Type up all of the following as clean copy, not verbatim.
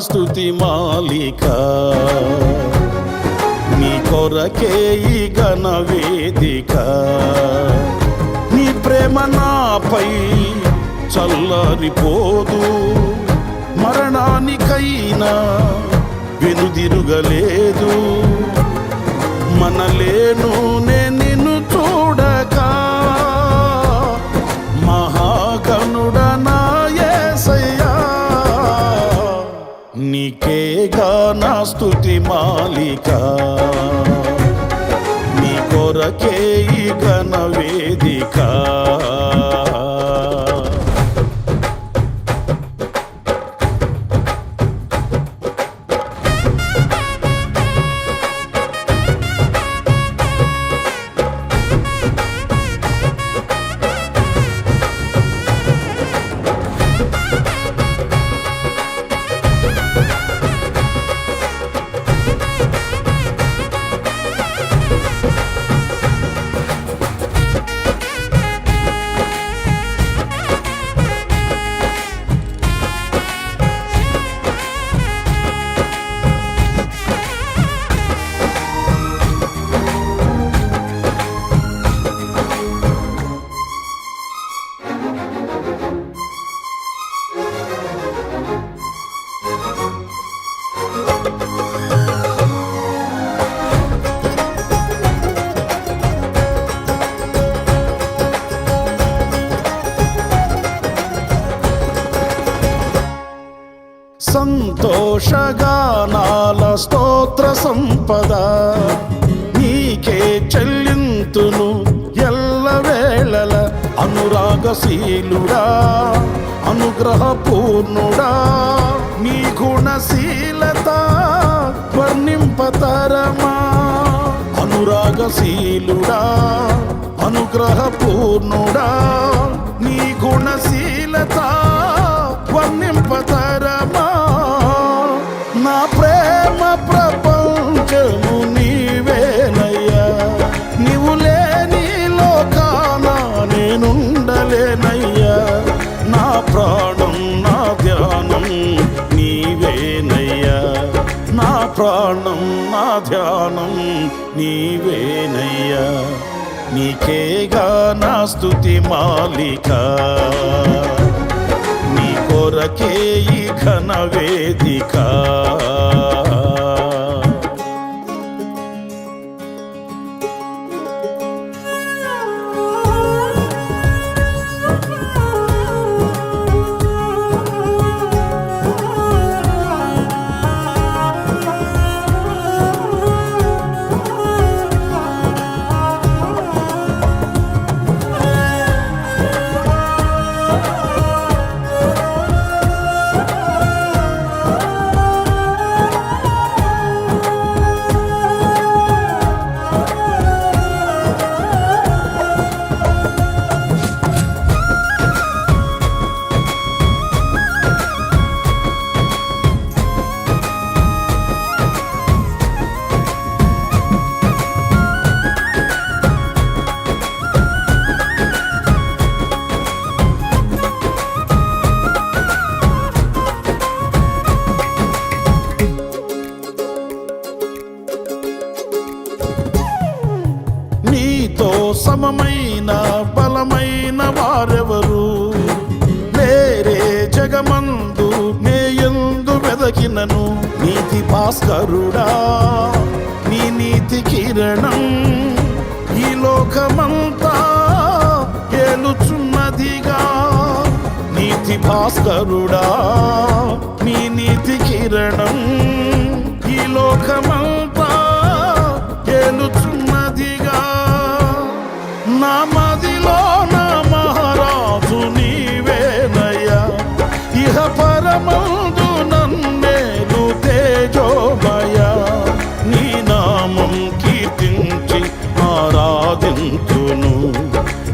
స్తుతి మాలిక, నీ కొరకే ఈ ఘన వేదిక. నీ ప్రేమ నాపై చల్లరిపోదు, మరణానికైనా వెనుదిరుగలేదు. మనలేను నిన్ను చూడక, మహాగణుడనా యేసయ్యా, నీకేగా నా స్తుతి మాలిక, నీ కొరకే ఈ ఘన వేదిక. సంతోషగానాల స్తోత్ర సంపద నీకే చెల్లింతును ఎల్లవేళల. అనురాగశీలుడా, అనుగ్రహపూర్ణుడా, నీ గుణశీలత వర్ణింపతరమా. అనురాగశీలుడా, అనుగ్రహపూర్ణుడా, నీ గుణశీలత వర్ణింపతరమా. నా ప్రేమ ప్రపంచము నీవేనయ్యా, నీవు లేని లోకాన నేనుండలేనయ్యా. నా ప్రాణం నా ధ్యానం నీవేనయ్యా, నా ప్రాణం నా ధ్యానం నీవేనయ్యా. నీకేగా నా స్తుతి మాలిక, నీ కొరకే ఈ ఘన వేదిక. సమమైన బలమైన వారెవరు లేరే జగమందు, నేయందు వెదకినను. నీతి భాస్కరుడా, నీ నీతి కిరణం ఈ లోకమంతా ఏలుచున్నదిగా. నీతి భాస్కరుడా, నీ నీతి కిరణం ఈ లోకమంతా ఏలుచున్నదిగా. నా మదిలో నా మహారాజు నీవేనయ్యా, ఇహ పరమందు నన్నేలు తేజోమయ. నీ నామం కీర్తించి ఆరాధింతును,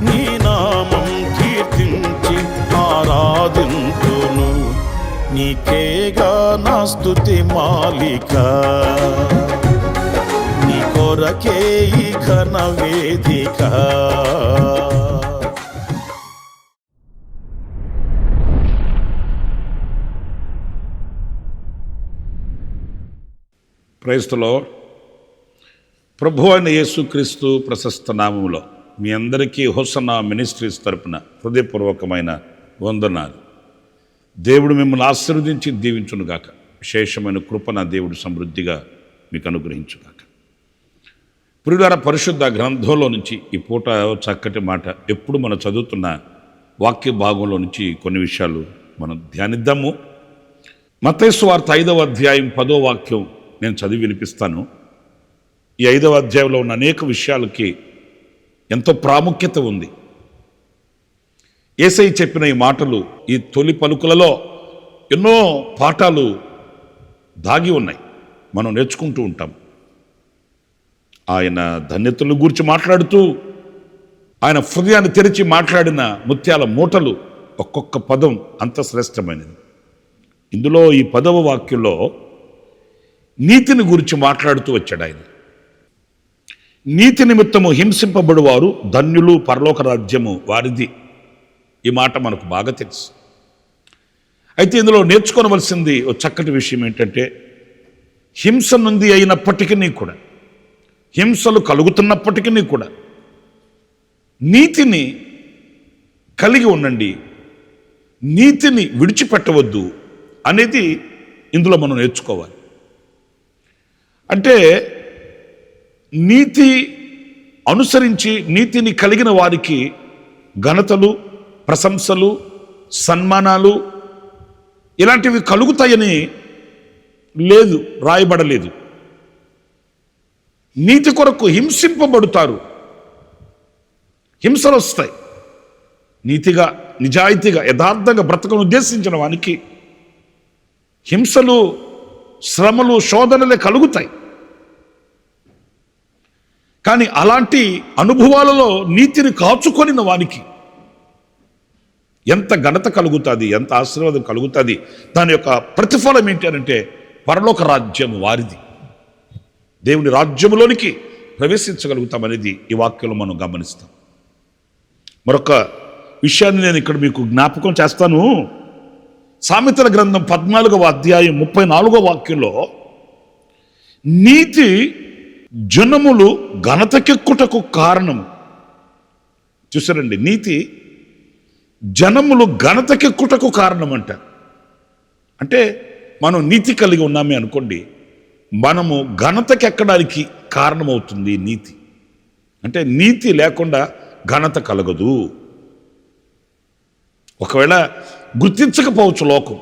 నీ నామం కీర్తించి ఆరాధింతును. నీకేగా నా స్తుతి మాలిక, నీ కొరకే ఈ ఘన వేదిక. Praise the lord. ప్రభు అయిన యేసుక్రీస్తు ప్రశస్త నామములో మీ అందరికీ హోసన్నా మినిస్ట్రీస్ తరపున హృదయపూర్వకమైన వందనాలు. దేవుడు మిమ్మల్ని ఆశీర్వదించి దీవించునుగాక. విశేషమైన కృపణ దేవుడు సమృద్ధిగా మీకు అనుగ్రహించుగాక. ప్రియులారా, పరిశుద్ధ గ్రంథంలో నుంచి ఈ పూట చక్కటి మాట ఎప్పుడు మనం చదువుతున్న వాక్య భాగంలో నుంచి కొన్ని విషయాలు మనం ధ్యానిద్దాము. మత్తయి సువార్త 5వ అధ్యాయం 10వ వాక్యం నేను చదివి వినిపిస్తాను. ఈ 5వ అధ్యాయంలో ఉన్న అనేక విషయాలకి ఎంతో ప్రాముఖ్యత ఉంది. యేసయ్య చెప్పిన ఈ మాటలు, ఈ తొలి పలుకులలో ఎన్నో పాఠాలు దాగి ఉన్నాయి, మనం నేర్చుకుంటూ ఉంటాం. ఆయన ధన్యతల గురించి మాట్లాడుతూ ఆయన హృదయాన్ని తెరిచి మాట్లాడిన ముత్యాల మూటలు, ఒక్కొక్క పదం అంత శ్రేష్టమైనది. ఇందులో ఈ 10వ వాక్యంలో నీతిని గురించి మాట్లాడుతూ వచ్చాడు ఆయన. నీతి నిమిత్తము హింసింపబడువారు ధన్యులు, పరలోక రాజ్యము వారిది. ఈ మాట మనకు బాగా తెలుసు. అయితే ఇందులో నేర్చుకోవలసింది ఒక చక్కటి విషయం ఏంటంటే, హింస నుండి అయినప్పటికీ కూడా, హింసలు కలుగుతున్నప్పటికీ కూడా నీతిని కలిగి ఉండండి, నీతిని విడిచిపెట్టవద్దు అనేది ఇందులో మనం నేర్చుకోవాలి. అంటే నీతి అనుసరించి నీతిని కలిగిన వారికి ఘనతలు, ప్రశంసలు, సన్మానాలు ఇలాంటివి కలుగుతాయని లేదు, రాయబడలేదు. నీతి కొరకు హింసింపబడతారు, హింసలు వస్తాయి. నీతిగా, నిజాయితీగా, యథార్థంగా బ్రతకను ఉద్దేశించిన వానికి హింసలు, శ్రమలు, శోధనలే కలుగుతాయి. కానీ అలాంటి అనుభవాలలో నీతిని కాచుకొనిన వానికి ఎంత ఘనత కలుగుతుంది, ఎంత ఆశీర్వాదం కలుగుతుంది. దాని యొక్క ప్రతిఫలం ఏంటి అంటే, పరలోక రాజ్యం వారిది. దేవుని రాజ్యములోనికి ప్రవేశించగలుగుతామనేది ఈ వాక్యంలో మనం గమనిస్తాం. మరొక విషయాన్ని నేను ఇక్కడ మీకు జ్ఞాపకం చేస్తాను. సామెతల గ్రంథం 14వ అధ్యాయం 34వ వాక్యంలో నీతి జనములు ఘనతకెక్కుటకు కారణం. చూసారండి, నీతి జనములు ఘనతకెక్కుటకు కారణం అంట. అంటే మనం నీతి కలిగి ఉన్నామే అనుకోండి, మనము ఘనతకెక్కడానికి కారణమవుతుంది నీతి. అంటే నీతి లేకుండా ఘనత కలగదు. ఒకవేళ గుర్తించకపోవచ్చు లోకం,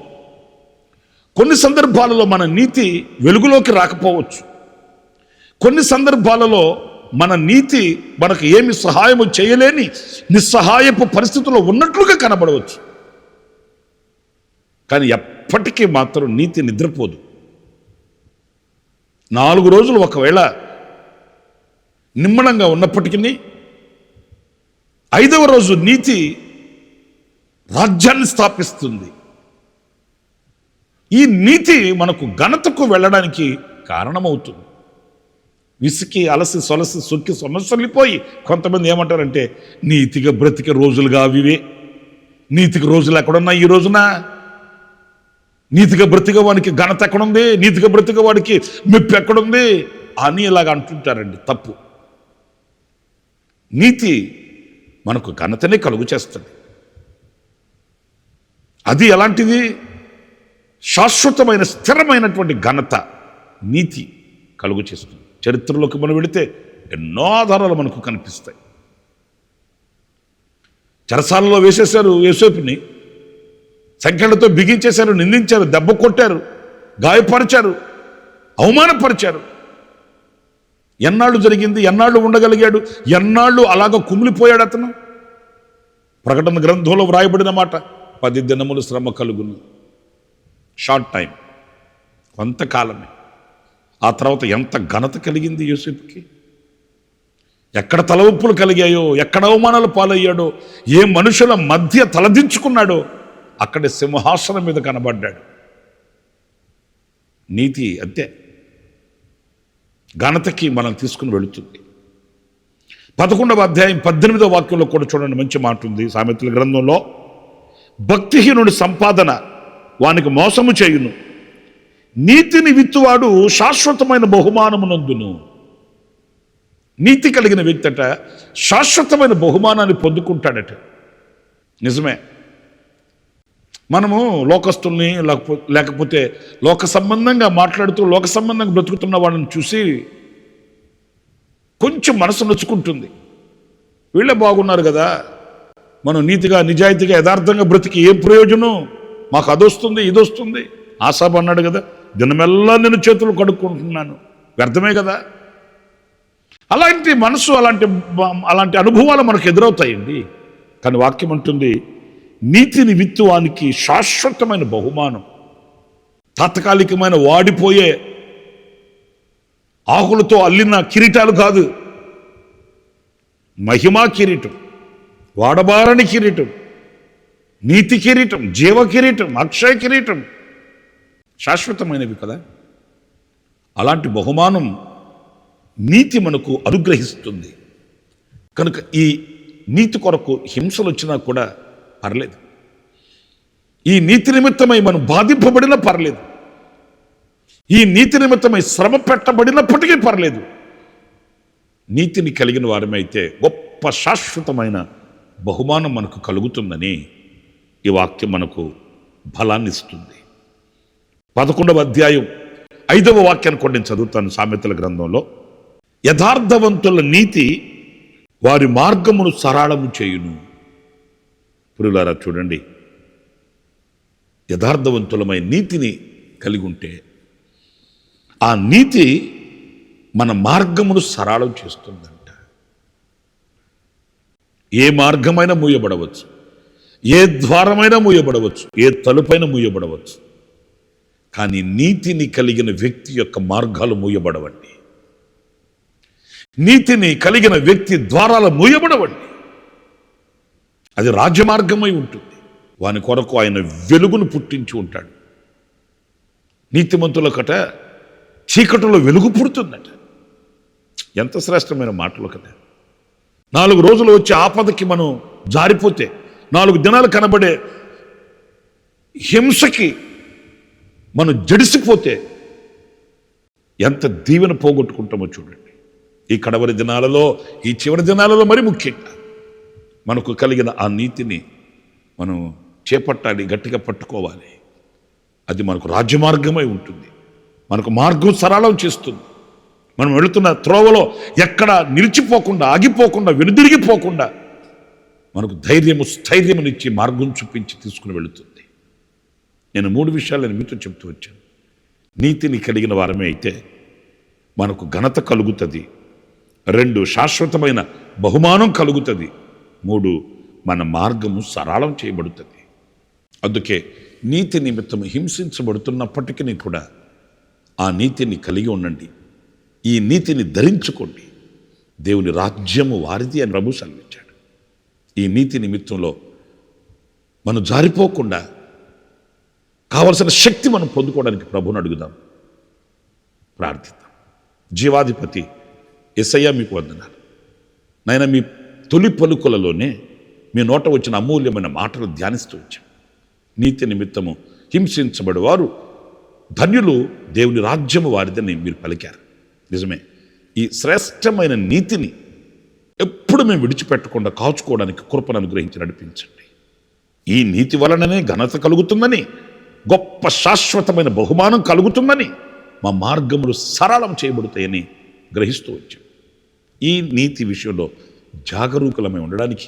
కొన్ని సందర్భాలలో మన నీతి వెలుగులోకి రాకపోవచ్చు, కొన్ని సందర్భాలలో మన నీతి మనకు ఏమి సహాయము చేయలేని నిస్సహాయపు పరిస్థితుల్లో ఉన్నట్లుగా కనబడవచ్చు. కానీ ఎప్పటికీ మాత్రం నీతి నిద్రపోదు. 4 రోజులు ఒకవేళ నిమ్మలంగా ఉన్నప్పటికీ 5వ రోజు నీతి రాజ్యాన్ని స్థాపిస్తుంది. ఈ నీతి మనకు ఘనతకు వెళ్ళడానికి కారణమవుతుంది. విసికి, అలసి, సొలసి, సొక్కి, సొమ్మసొల్లిపోయి కొంతమంది ఏమంటారంటే, నీతిగా బ్రతికే రోజులుగా అవివే, నీతికి రోజులు ఎక్కడున్నా ఈ రోజున, నీతిగా బ్రతికే వాడికి ఘనత ఎక్కడుంది, నీతిగా బ్రతికే వాడికి మెప్పు ఎక్కడుంది అని ఇలాగ అంటుంటారండి. తప్పు. నీతి మనకు ఘనతనే కలుగు చేస్తుంది. అది ఎలాంటిది? శాశ్వతమైన, స్థిరమైనటువంటి ఘనత నీతి కలుగు చేస్తుంది. చరిత్రలోకి మనం వెళితే ఎన్నో ఆధారాలు మనకు కనిపిస్తాయి. చెరసాలలో వేసేశారు యోసేపుని, సంఖ్యలతో బిగించేశారు, నిందించారు, దెబ్బ కొట్టారు, గాయపరిచారు, అవమానపరిచారు. ఎన్నాళ్ళు జరిగింది? ఎన్నాళ్ళు ఉండగలిగాడు? ఎన్నాళ్ళు అలాగ కుమిలిపోయాడు అతను? ప్రకటన గ్రంథంలో వ్రాయబడిన మాట, 10 దినములు శ్రమ కలుగును. షార్ట్ టైం, కొంతకాలమే. ఆ తర్వాత ఎంత ఘనత కలిగింది యోసేపుకి. ఎక్కడ తలవంపులు కలిగాయో, ఎక్కడ అవమానాలు పాలయ్యాడో, ఏ మనుషుల మధ్య తలదించుకున్నాడో అక్కడే సింహాసనం మీద కనబడ్డాడు. నీతి అంతే, ఘనతకి మనం తీసుకుని వెళుతుంది. 11వ అధ్యాయం 18వ వాక్యంలో కూడా చూడండి, మంచి మాట ఉంది సామెతల గ్రంథంలో. భక్తిహీనుడి సంపాదన వానికి మోసము చేయును, నీతిని విత్తువాడు శాశ్వతమైన బహుమానమునందును. నీతి కలిగిన వ్యక్తి అట శాశ్వతమైన బహుమానాన్ని పొందుకుంటాడట. నిజమే. మనము లోకస్తుల్ని లేకపోతే లోక సంబంధంగా మాట్లాడుతూ లోక సంబంధంగా బ్రతుకుతున్న వాళ్ళని చూసి కొంచెం మనసు నొచ్చుకుంటుంది. వీళ్ళే బాగున్నారు కదా, మనం నీతిగా నిజాయితీగా యథార్థంగా బ్రతికి ఏం ప్రయోజనం, మాకు అదొస్తుంది ఇదొస్తుంది. ఆసాబ్ అన్నాడు కదా, దినమెల్లా నేను చేతులు కడుక్కుంటున్నాను, వ్యర్థమే కదా. అలాంటి మనసు అలాంటి అనుభవాలు మనకు ఎదురవుతాయండి. కానీ వాక్యం అంటుంది, నీతిని విత్తువానికి శాశ్వతమైన బహుమానం. తాత్కాలికమైన వాడిపోయే ఆకులతో అల్లిన కిరీటాలు కాదు, మహిమా కిరీటం, వాడబారని కిరీటం, నీతి కిరీటం, జీవ కిరీటం, అక్షయ కిరీటం, శాశ్వతమైనవి కదా. అలాంటి బహుమానం నీతి మనకు అనుగ్రహిస్తుంది. కనుక ఈ నీతి కొరకు హింసలు వచ్చినా కూడా పర్లేదు, ఈ నీతి నిమిత్తమై మనం బాధింపబడినా పర్లేదు, ఈ నీతి నిమిత్తమై శ్రమ పెట్టబడినప్పటికీ పర్లేదు. నీతిని కలిగిన వారమైతే గొప్ప శాశ్వతమైన బహుమానం మనకు కలుగుతుందని ఈ వాక్యం మనకు బలాన్ని ఇస్తుంది. 11వ అధ్యాయం 5వ వాక్యాన్ని కూడా నేను చదువుతాను. సామెతల గ్రంథంలో, యథార్థవంతుల నీతి వారి మార్గమును సరళము చేయును. ప్రియులారా చూడండి, యథార్థవంతులమై నీతిని కలిగి ఉంటే ఆ నీతి మన మార్గమును సరళం చేస్తుందంట. ఏ మార్గమైనా మూయబడవచ్చు, ఏ ద్వారమైనా మూయబడవచ్చు, ఏ తలుపైనా మూయబడవచ్చు. కానీ నీతిని కలిగిన వ్యక్తి యొక్క మార్గాలు మూయబడవండి. నీతిని కలిగిన వ్యక్తి ద్వారాలు మూయబడవండి. అది రాజ్యమార్గమై ఉంటుంది. వాని కొరకు ఆయన వెలుగును పుట్టించి ఉంటాడు. నీతిమంతులకట చీకటిలో వెలుగు పుడుతుందట. ఎంత శ్రేష్టమైన మాటలు కదా. 4 రోజులు వచ్చే ఆపదకి మనం జారిపోతే, 4 దినాలు కనబడే హింసకి మనం జడిసిపోతే ఎంత దీవెన పోగొట్టుకుంటామో చూడండి. ఈ కడవరి దినాలలో, ఈ చివరి దినాలలో మరి ముఖ్యంగా మనకు కలిగిన ఆ నీతిని మనం చేపట్టాలి, గట్టిగా పట్టుకోవాలి. అది మనకు రాజ్యమార్గమై ఉంటుంది, మనకు మార్గం సరళం చేస్తుంది. మనం వెళుతున్న త్రోవలో ఎక్కడ నిలిచిపోకుండా, ఆగిపోకుండా, వెనుదిరిగిపోకుండా మనకు ధైర్యము స్థైర్యమునిచ్చి మార్గం చూపించి తీసుకుని వెళుతుంది. నేను 3 విషయాలు నేను మీతో చెప్తూ వచ్చాను. నీతిని కలిగిన వారమే అయితే మనకు ఘనత కలుగుతుంది. 2 శాశ్వతమైన బహుమానం కలుగుతుంది. 3 మన మార్గము సరళం చేయబడుతుంది. అందుకే నీతి నిమిత్తం హింసించబడుతున్నప్పటికీ కూడా ఆ నీతిని కలిగి ఉండండి. ఈ నీతిని ధరించుకోండి. దేవుని రాజ్యము వారిది అని ప్రభు సెలవిచ్చాడు. ఈ నీతి నిమిత్తంలో మనం జారిపోకుండా కావలసిన శక్తి మనం పొందుకోవడానికి ప్రభువుని అడుగుదాం, ప్రార్థిద్దాం. జీవాధిపతి యేసయ్య మీకు వందనాలు నాయన. మీ తొలి పలుకులలోనే మీ నోట వచ్చిన అమూల్యమైన మాటలు ధ్యానిస్తూ వచ్చాం. నీతి నిమిత్తము హింసించబడేవారు ధన్యులు, దేవుని రాజ్యము వారిదని మీరు పలికారు. నిజమే. ఈ శ్రేష్టమైన నీతిని ఎప్పుడు మేము విడిచిపెట్టకుండా కాచుకోవడానికి కృపను అనుగ్రహించి నడిపించండి. ఈ నీతి వలననే ఘనత కలుగుతుందని, గొప్ప శాశ్వతమైన బహుమానం కలుగుతుందని, మా మార్గములు సరళం చేయబడతాయని గ్రహిస్తూ వచ్చాం. ఈ నీతి విషయంలో జాగరూకులమై ఉండడానికి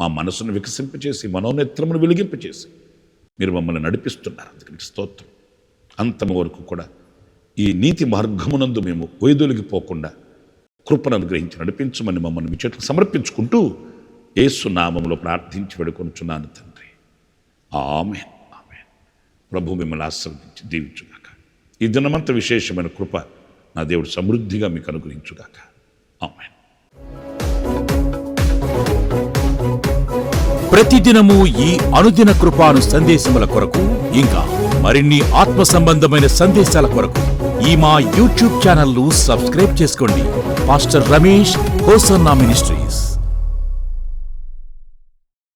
మా మనసును వికసింపచేసి, మనోనేత్రమును వెలిగింపచేసి మీరు మమ్మల్ని నడిపిస్తున్నారు. అందుకని స్తోత్రం. అంతము వరకు కూడా ఈ నీతి మార్గమునందు మేము వైదొలిగిపోకుండా కృపను అనుగ్రహించి నడిపించమని మమ్మల్ని మీ చేతులకు సమర్పించుకుంటూ యేసు నామములో ప్రార్థించి వేడుకొనుచున్నాను తండ్రి. ఆమేన్. ఆమేన్. ప్రభు మిమ్మల్ని ఆశీర్వదించి దీవించుగాక. ఈ దినమంత విశేషమైన కృప నా దేవుడు సమృద్ధిగా మీకు అనుగ్రహించుగాక. ఆమేన్. ప్రతిదినము ఈ అనుదిన కృపాను సందేశముల కొరకు, ఇంకా మరిన్ని ఆత్మ సంబంధమైన సందేశాల కొరకు ఈ మా యూట్యూబ్ ఛానల్ ను సబ్స్క్రైబ్ చేసుకోండి. Pastor Ramesh hosanna ministries.